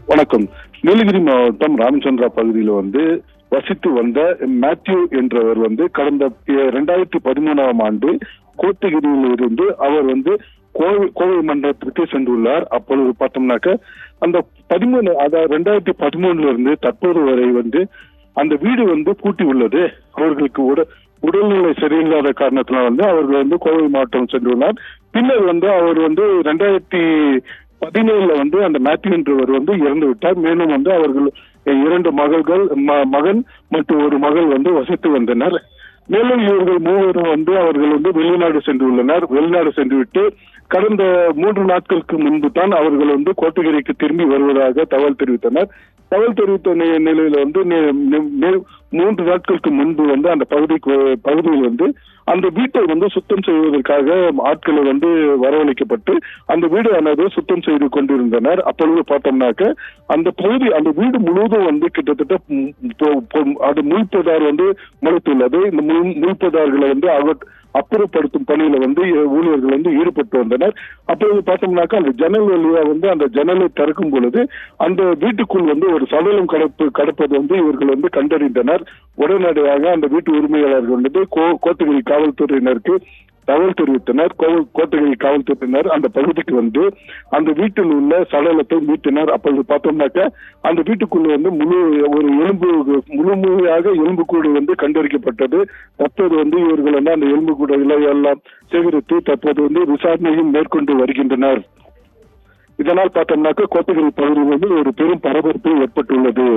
வணக்கம். நீலகிரி மாவட்டம் ராமச்சந்திரா பகுதியில் வசித்து வந்த மேத்யூ என்றவர் கடந்த 2013ஆம் ஆண்டு கோத்தகிரியில் இருந்து அவர் கோவை மண்டலத்திற்கு சென்றுள்ளார். அப்பொழுது பார்த்தோம்னாக்க அந்த 2013 இருந்து தற்போது வரை அந்த வீடு பூட்டி உள்ளது. அவர்களுக்கு உடல்நிலை சரியில்லாத காரணத்தினால் அவர்கள் கோவை மாவட்டம் சென்றுள்ளார். பின்னர் அவர் 2017 அந்த மேத்யூ என்றவர் இறந்து விட்டார். மேலும் அவர்கள் 2 மகன் மற்றும் ஒரு மகள் வசித்து வந்தனர். மேலும் இவர்கள் மூவரும் அவர்கள் வெளிநாடு சென்றுள்ளனர். வெளிநாடு சென்றுவிட்டு கடந்த 3 நாட்களுக்கு முன்பு தான் அவர்கள் கோத்தகிரிக்கு திரும்பி வருவதாக தகவல் தெரிவித்தனர். தகவல் தெரிவித்த நிலையில 3 நாட்களுக்கு முன்பு அந்த பகுதியில் அந்த வீட்டை சுத்தம் செய்வதற்காக ஆட்களை வரவழைக்கப்பட்டு அந்த வீடு சுத்தம் செய்து கொண்டிருந்தனர். அப்பொழுது பார்த்தோம்னாக்க அந்த வீடு முழுவதும் கிட்டத்தட்ட அது முள்புதார் முளைத்துள்ளது. இந்த முள்புதார்களை அப்புறப்படுத்தும் பணியில ஊழியர்கள் ஈடுபட்டு வந்தனர். அப்பொழுது பார்த்தோம்னாக்க அந்த ஜன்னல் வழியா அந்த ஜன்னலை திறக்கும் பொழுது அந்த வீட்டுக்குள் ஒரு சடலம் கடப்பது இவர்கள் கண்டறிந்தனர். உடனடியாக அந்த வீட்டு உரிமையாளர்கள் கோத்தகிரி காவல்துறையினருக்கு தகவல் தெரிவித்தனர். கோத்தகிரி காவல்துறையினர் அந்த பகுதிக்கு அந்த வீட்டில் உள்ள சடலத்தை மீட்டனர். அப்பொழுது பார்த்தோம்னாக்க அந்த வீட்டுக்குள்ள முழுமையாக எலும்புக்கூடு கண்டறிக்கப்பட்டது. தற்போது இவர்கள் அந்த எலும்புக்கூடு எல்லாம் சேகரித்து தற்போது விசாரணையும் மேற்கொண்டு வருகின்றனர். இதனால் பார்த்தோம்னாக்க கோத்தகிரி பகுதியில் ஒரு பெரும் பரபரப்பு ஏற்பட்டுள்ளது.